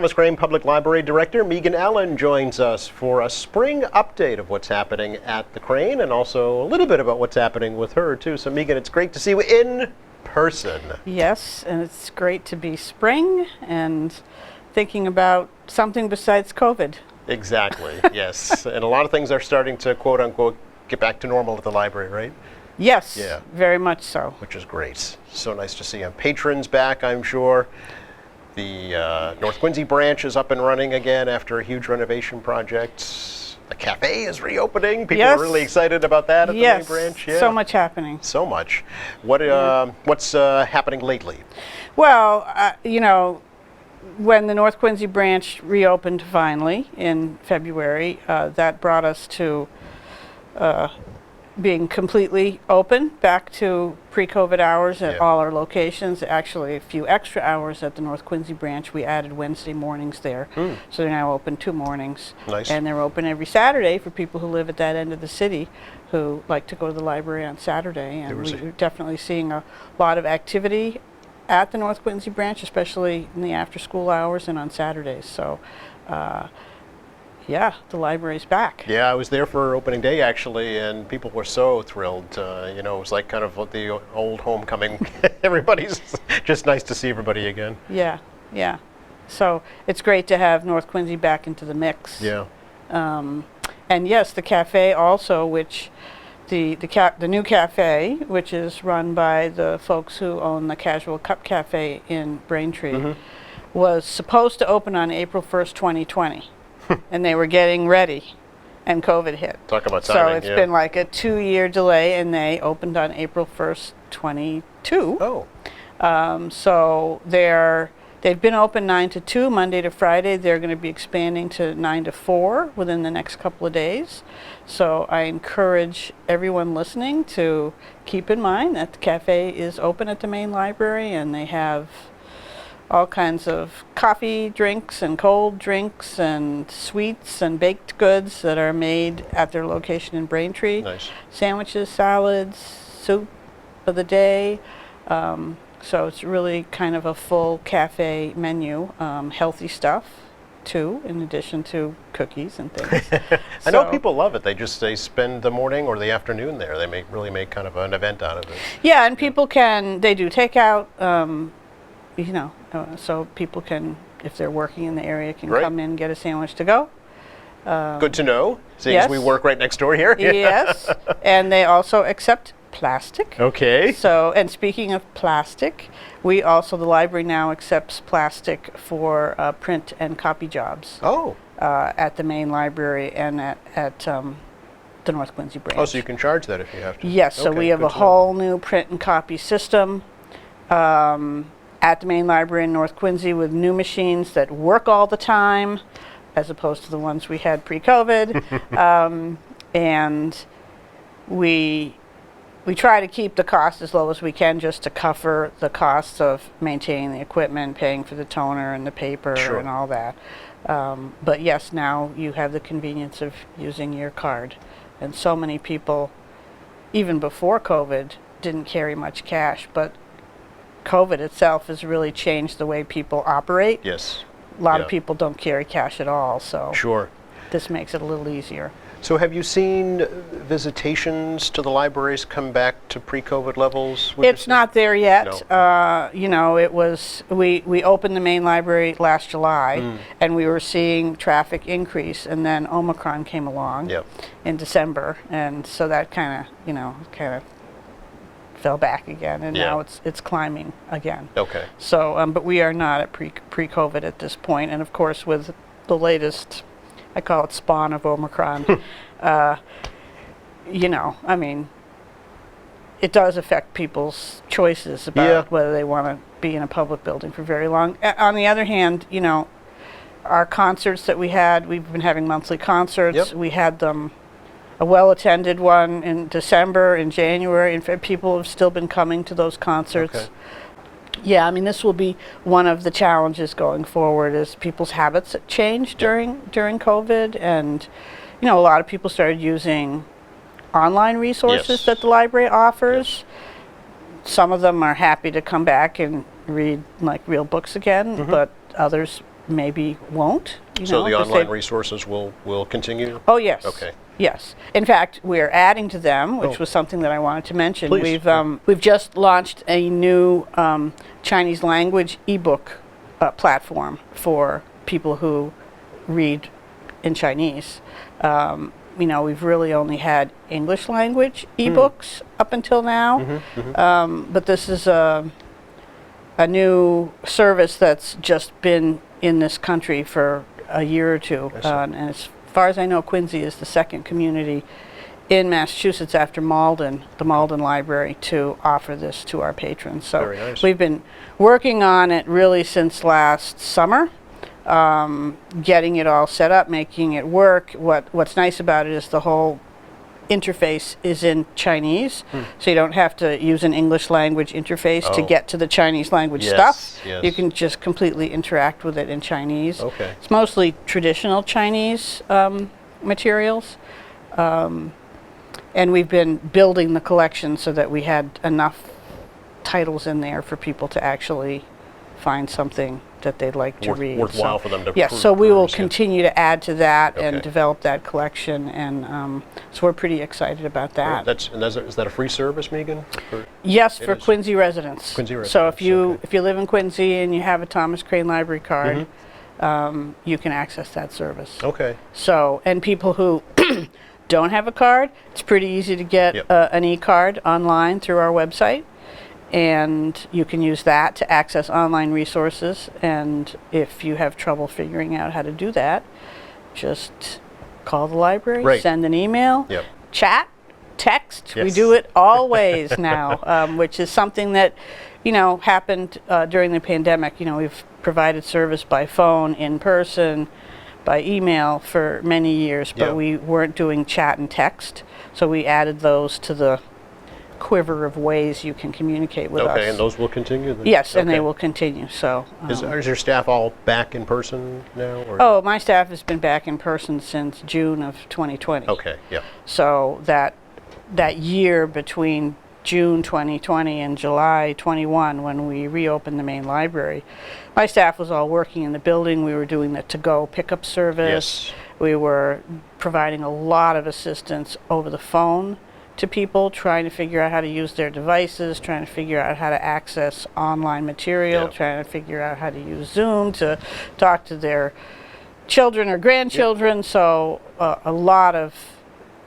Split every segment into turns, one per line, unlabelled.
Thomas Crane Public Library Director Megan Allen joins us for a spring update of what's happening at the Crane and also a little bit about what's happening with her too. So Megan, it's great to see you in person.
Yes, and it's great to be spring and thinking about something besides COVID.
Exactly, yes. And a lot of things are starting to quote unquote get back to normal at the library, right?
Yes,
Yeah.
very much so.
Which is great. So nice to see patrons back, I'm sure. The North Quincy branch is up and running again after a huge renovation project. The cafe is reopening. People are really excited about that at the main branch.
Yeah, so much happening.
So much. What's happening lately?
Well, you know, when the North Quincy branch reopened finally in February, that brought us to being completely open, back to pre-COVID hours at all our locations. Actually, a few extra hours at the North Quincy branch. We added Wednesday mornings there. So they're now open 2 mornings.
Nice.
And they're open every Saturday for people who live at that end of the city who like to go to the library on Saturday. And we're definitely seeing a lot of activity at the North Quincy branch, especially in the after-school hours and on Saturdays. So yeah, the library's back.
Yeah, I was there for opening day actually, and people were so thrilled. You know, it was like kind of the old homecoming. Everybody's just nice to see everybody again.
Yeah, yeah. So it's great to have North Quincy back into the mix.
Yeah.
And yes, the cafe also, which the new cafe, which is run by the folks who own the Casual Cup Cafe in Braintree, was supposed to open on April 1st, 2020. And they were getting ready, and COVID hit.
Talk about timing.
So it's been like a 2-year delay, and they opened on April 1st, 22.
Oh.
So they've been open 9 to 2, Monday to Friday. They're going to be expanding to 9 to 4 within the next couple of days. So I encourage everyone listening to keep in mind that the cafe is open at the main library, and they have all kinds of coffee drinks and cold drinks and sweets and baked goods that are made at their location in Braintree.
Nice.
Sandwiches, salads, soup of the day. So it's really kind of a full cafe menu. Healthy stuff too, in addition to cookies and things.
I know people love it. They spend the morning or the afternoon there. They really make kind of an event out of it.
Yeah, and people they do takeout. You know, so people can, if they're working in the area, can come in and get a sandwich to go.
Good to know, seeing as we work right next door here.
Yes, and they also accept plastic.
Okay.
So, and speaking of plastic, the library now accepts plastic for print and copy jobs.
Oh.
At the main library and at the North Quincy branch.
Oh, so you can charge that if you have to.
Yes, so we have a whole new print and copy system. At the main library in North Quincy with new machines that work all the time, as opposed to the ones we had pre-COVID. And we try to keep the cost as low as we can, just to cover the costs of maintaining the equipment, paying for the toner and the paper and all that. But yes, now you have the convenience of using your card. And so many people, even before COVID, didn't carry much cash, but COVID itself has really changed the way people operate.
Yes.
A lot of people don't carry cash at all, so this makes it a little easier.
So have you seen visitations to the libraries come back to pre-COVID levels?
It's not there yet.
No.
You know, it was, we opened the main library last July, and we were seeing traffic increase, and then Omicron came along in December, and so that kind of fell back again, and now it's climbing again.
Okay.
So, but we are not at pre-COVID at this point, and of course with the latest, I call it spawn of Omicron, you know, I mean, it does affect people's choices about whether they want to be in a public building for very long. On the other hand, you know, our concerts that we've been having monthly concerts. We had them. A well-attended one in December, in January, and people have still been coming to those concerts.
Okay.
Yeah, I mean, this will be one of the challenges going forward, is people's habits changed during COVID, and you know, a lot of people started using online resources that the library offers. Some of them are happy to come back and read like real books again, but others maybe won't.
So the
because
online
they-
resources will continue?
Oh, yes.
Okay.
Yes. In fact, we're adding to them, which
Oh.
was something that I wanted to mention.
Please.
We've just launched a new Chinese language ebook platform for people who read in Chinese. We've really only had English language ebooks up until now, but this is a new service that's just been in this country for a year or two,
I see.
and as far as I know, Quincy is the second community in Massachusetts after Malden, the Malden Library, to offer this to our patrons. So
Very nice.
we've been working on it really since last summer, getting it all set up, making it work. What's nice about it is the whole interface is in Chinese, so you don't have to use an English language interface to
Oh.
get to the Chinese language
Yes,
stuff.
yes.
You can just completely interact with it in Chinese.
Okay.
It's mostly traditional Chinese materials. And we've been building the collection so that we had enough titles in there for people to actually find something that they'd like to read.
Worthwhile for them to
Yes, so we will
peruse, yeah.
continue to add to that and
Okay.
develop that collection, and so we're pretty excited about that.
Is that a free service, Megan?
Yes,
It
for
is.
Quincy residents.
Quincy
So
residents, okay.
if you live in Quincy and you have a Thomas Crane Library card,
Mm-hmm.
you can access that service.
Okay.
So, and people who don't have a card, it's pretty easy to get
Yep.
an e-card online through our website, and you can use that to access online resources. And if you have trouble figuring out how to do that, just call the library,
Right.
send an email,
Yep.
chat, text. We
Yes.
do it all ways now, which is something that, happened during the pandemic. We've provided service by phone, in person, by email for many years, but
Yeah.
we weren't doing chat and text. So we added those to the quiver of ways you can communicate with us.
Okay, and those will continue then?
Yes, and they
Okay.
will continue. So.
Is your staff all back in person now? Or?
Oh, my staff has been back in person since June of 2020.
Okay, yeah.
So that year between June 2020 and July 21, when we reopened the main library, my staff was all working in the building. We were doing the to-go pickup service.
Yes.
We were providing a lot of assistance over the phone to people, trying to figure out how to use their devices, trying to figure out how to access online material,
Yeah.
trying to figure out how to use Zoom to talk to their children or grandchildren. So a lot of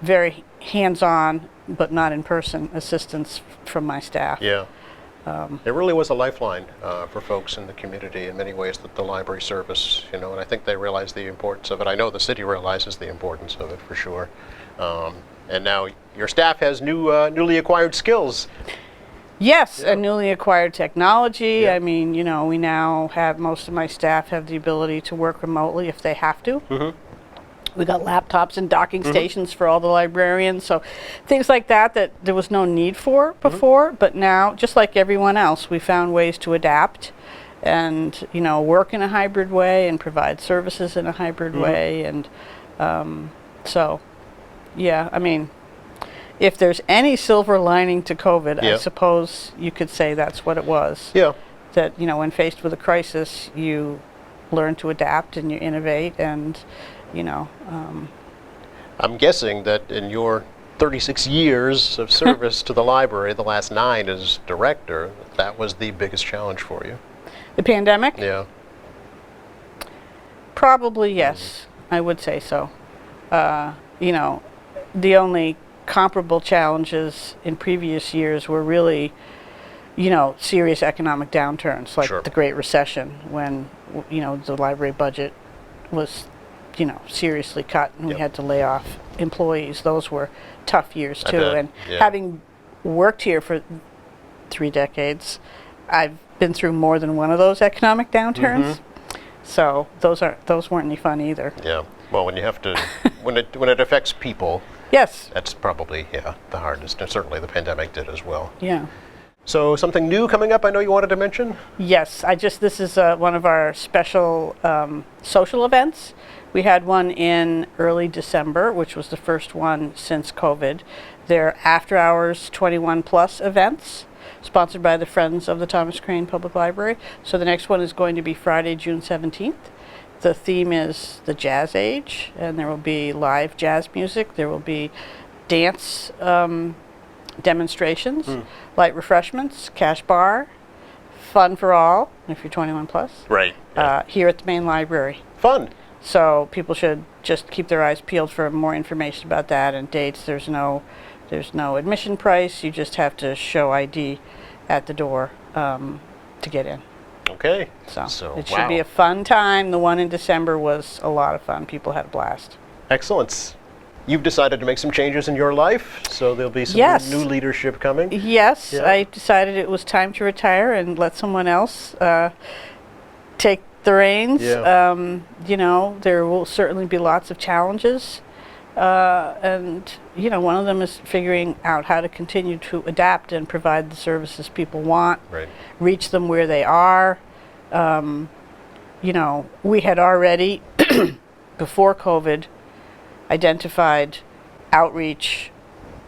very hands-on but not in-person assistance from my staff.
Yeah. It really was a lifeline for folks in the community in many ways, the library service, and I think they realize the importance of it. I know the city realizes the importance of it for sure. And now your staff has newly acquired skills.
Yes,
Yeah.
and newly acquired technology.
Yeah.
I mean, we now have, most of my staff have the ability to work remotely if they have to. We got laptops and docking stations for all the librarians, so things like that there was no need for before, but now, just like everyone else, we found ways to adapt and, work in a hybrid way and provide services in a hybrid way, and so, yeah, I mean, if there's any silver lining to COVID, I
Yeah.
suppose you could say that's what it was.
Yeah.
That, when faced with a crisis, you learn to adapt and you innovate, and
I'm guessing that in your 36 years of service to the library, the last 9 as director, that was the biggest challenge for you.
the pandemic,
Yeah.
probably yes, I would say so. The only comparable challenges in previous years were really, serious economic downturns, like
Sure.
the Great Recession, when, the library budget was, seriously cut and
Yep.
we had to lay off employees. Those were tough years
I
too.
bet,
And
yeah.
having worked here for 3 decades, I've been through more than one of those economic downturns. So those weren't any fun either.
Yeah. Well, when you have to, when it affects people,
Yes.
that's probably, the hardest. And certainly the pandemic did as well.
Yeah.
So something new coming up I know you wanted to mention?
Yes. This is one of our special social events. We had one in early December, which was the first one since COVID. They're after hours 21 plus events, sponsored by the Friends of the Thomas Crane Public Library. So the next one is going to be Friday, June 17th. the theme is the Jazz Age, and there will be live jazz music. There will be dance demonstrations, light refreshments, cash bar, fun for all if you're 21 plus.
Right.
Here at the main library.
Fun.
So people should just keep their eyes peeled for more information about that and dates. There's no admission price. You just have to show ID at the door to get in.
Okay.
So it
wow.
should be a fun time. The one in December was a lot of fun. People had a blast.
Excellent. You've decided to make some changes in your life, so there'll be some
Yes.
new leadership coming.
Yes,
Yeah.
I decided it was time to retire and let someone else take the reins.
Yeah.
You know, there will certainly be lots of challenges. And, you know, one of them is figuring out how to continue to adapt and provide the services people want,
Right.
reach them where they are. You know, we had already, before COVID, identified outreach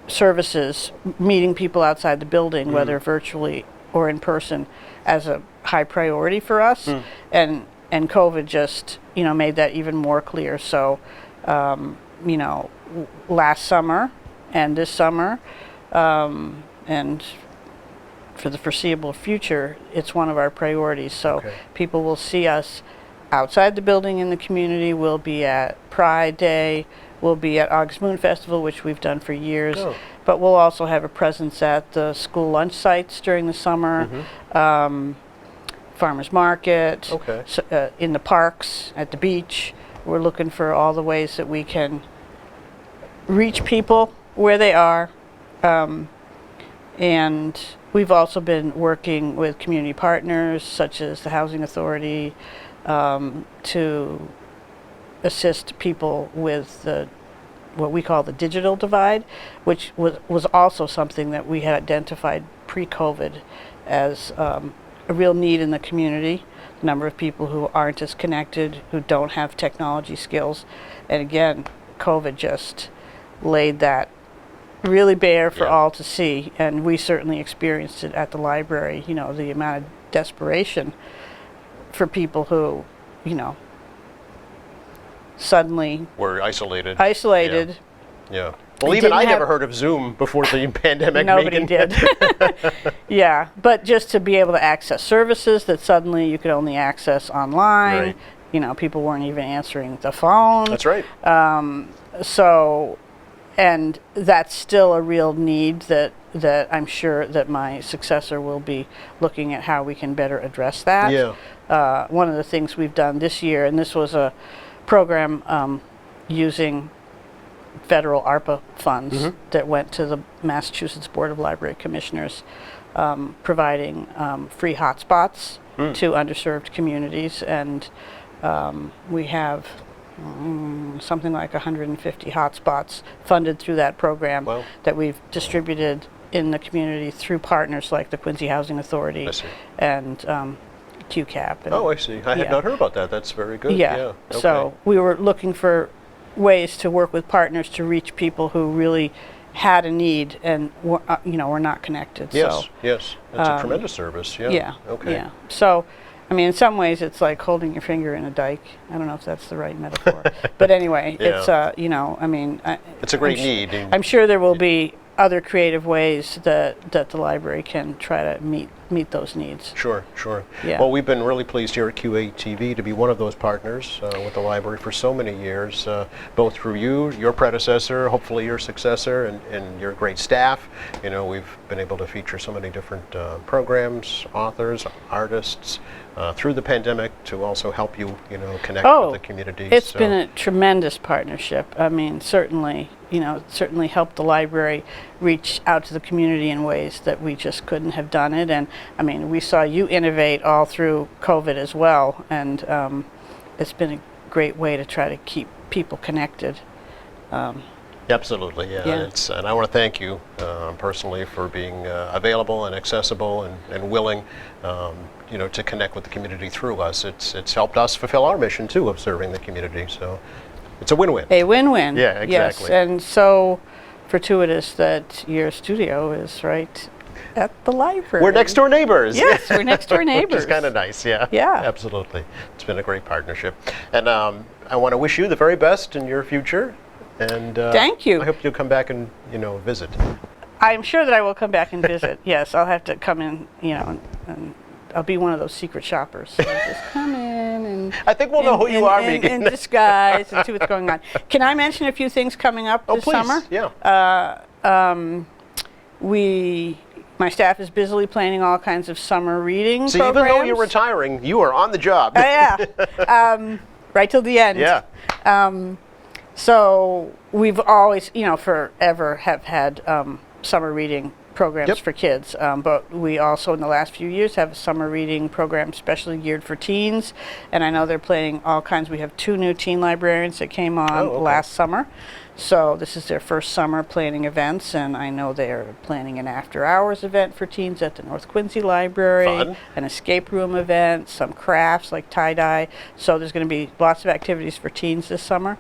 services, meeting people outside the building, whether virtually or in person, as a high priority for us. And COVID just, you know, made that even more clear. So, you know, last summer and this summer, and for the foreseeable future, it's one of our priorities. So
Okay.
people will see us outside the building in the community. We'll be at Pride Day. We'll be at August Moon Festival, which we've done for years.
Oh.
But we'll also have a presence at the school lunch sites during the summer, farmers market,
Okay.
in the parks, at the beach. We're looking for all the ways that we can reach people where they are. And we've also been working with community partners such as the Housing Authority to assist people with what we call the digital divide, which was also something that we had identified pre-COVID as a real need in the community. The number of people who aren't as connected, who don't have technology skills. And again, COVID just laid that really bare for
Yeah.
all to see, and we certainly experienced it at the library. You know, the amount of desperation for people who, you know, suddenly
We're isolated.
isolated.
Yeah. Well,
I
even I
didn't
never
have-
heard of Zoom before the pandemic.
Nobody
Megan.
did. Yeah, but just to be able to access services that suddenly you could only access online.
Right.
You know, people weren't even answering the phone.
That's right.
So, and that's still a real need that I'm sure that my successor will be looking at how we can better address that.
Yeah.
One of the things we've done this year, and this was a program using federal ARPA funds that went to the Massachusetts Board of Library Commissioners, providing free hotspots to underserved communities, and we have something like 150 hotspots funded through that program.
Wow.
That we've distributed in the community through partners like the Quincy Housing Authority
I see.
and QCAP. And
Oh, I see. I had
yeah.
not heard about that. That's very good.
yeah.
Okay.
So we were looking for ways to work with partners to reach people who really had a need and were, were not connected.
Yes.
So,
Yes. That's a tremendous service. Yeah.
yeah.
Okay.
Yeah. So, I mean, in some ways, it's like holding your finger in a dike. I don't know if that's the right metaphor, but anyway,
Yeah.
it's I mean,
It's a great
I'm
need. and-
I'm sure there will be other creative ways that the library can try to meet those needs.
Sure, sure.
Yeah.
Well, we've been really pleased here at QATV to be one of those partners with the library for so many years, both through you, your predecessor, hopefully your successor, and your great staff. You know, we've been able to feature so many different programs, authors, artists, through the pandemic to also help you, connect with the community.
It's
So-
been a tremendous partnership. I mean, certainly helped the library reach out to the community in ways that we just couldn't have done it. And I mean, we saw you innovate all through COVID as well, and it's been a great way to try to keep people connected.
Absolutely, yeah.
Yeah.
And I want to thank you personally for being available and accessible and willing, to connect with the community through us. It's helped us fulfill our mission too of serving the community. So it's a win-win.
A win-win.
Yeah,
Yes,
exactly.
and so fortuitous that your studio is right at the library.
We're next door neighbors.
Yes, we're next door neighbors.
Which is kind of nice, yeah.
Yeah.
Absolutely. It's been a great partnership. And I want to wish you the very best in your future. And
Thank you.
I hope you'll come back and, visit.
I'm sure that I will come back and visit. Yes, I'll have to come in, and I'll be one of those secret shoppers. So I'll just come in and
I think we'll know who you are, Megan.
in disguise and see what's going on. Can I mention a few things coming up this
please.
summer?
Yeah.
My staff is busily planning all kinds of summer reading
So
programs.
even though you're retiring, you are on the job.
Yeah. Right till the end.
Yeah.
So we've always, forever have had summer reading programs
Yep.
for kids, but we also in the last few years have a summer reading program specially geared for teens, and I know they're planning all kinds. We have 2 new teen librarians that came on
Oh, okay.
last summer, so this is their first summer planning events, and I know they're planning an after-hours event for teens at the North Quincy Library,
Fun.
an escape room event, some crafts like tie-dye, so there's going to be lots of activities for teens this summer.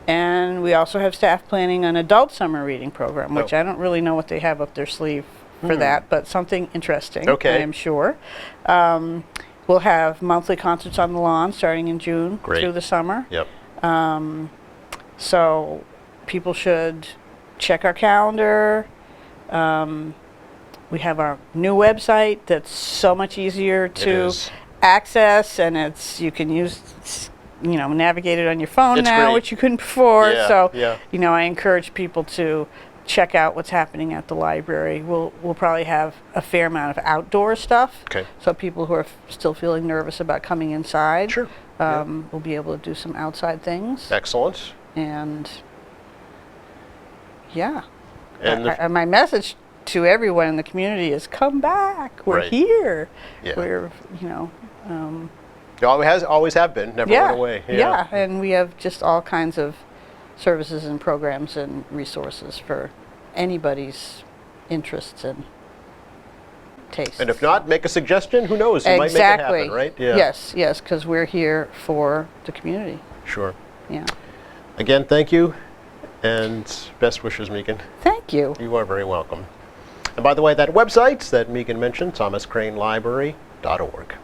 And we also have staff planning an adult summer reading program, which
Oh.
I don't really know what they have up their sleeve for that, but something interesting,
Okay.
I am sure. We'll have monthly concerts on the lawn starting in June
Great.
through the summer.
Yep.
So people should check our calendar. We have our new website that's so much easier to
is.
access, and you can use navigate it on your phone
It's
now,
great.
which you couldn't before.
Yeah,
So,
yeah.
I encourage people to check out what's happening at the library. We'll probably have a fair amount of outdoor stuff.
Okay.
So people who are still feeling nervous about coming inside,
Sure. Yeah.
will be able to do some outside things.
Excellent.
And yeah,
And
my message to everyone in the community is come back. We're
Right.
here.
Yeah.
We're,
you always have been, never
yeah,
went away.
yeah, and we have just all kinds of services and programs and resources for anybody's interests and tastes.
And if not, make a suggestion. Who knows? You might make it
exactly.
happen, right? Yeah.
Yes, because we're here for the community.
Sure.
Yeah.
Again, thank you, and best wishes, Megan.
Thank you.
You are very welcome. And by the way, that website that Megan mentioned, thomascranelibrary.org.